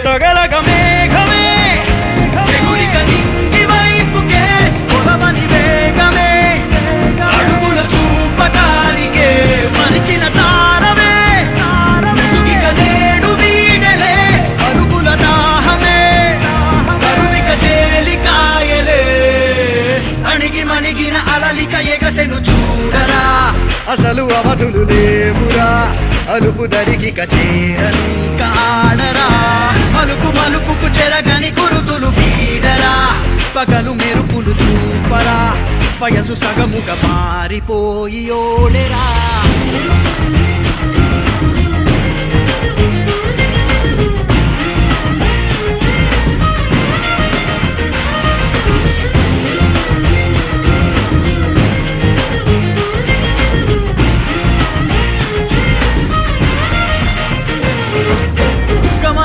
తగలగ మేఘమే ఎగురిక నింగి వైపుకే పొలవని వేగమే అడుగుల చూపటానికే మరిచిన తారమే ముసుగిక నేడు వీడలే అరుగుల దాహమే కరువిక తేలికాయలే అణిగి మణిగిన అలలిక ఎగసెను చూడరా అసలు అవధులు లేవురా అలుపు దరికి చేరని కాడరా మలుపు మలుపుకు చెరగని కురుతులు వీడరా పగలు మెరుపులు చూపరా వయసు సగముగా మారిపోయి ఓడెరా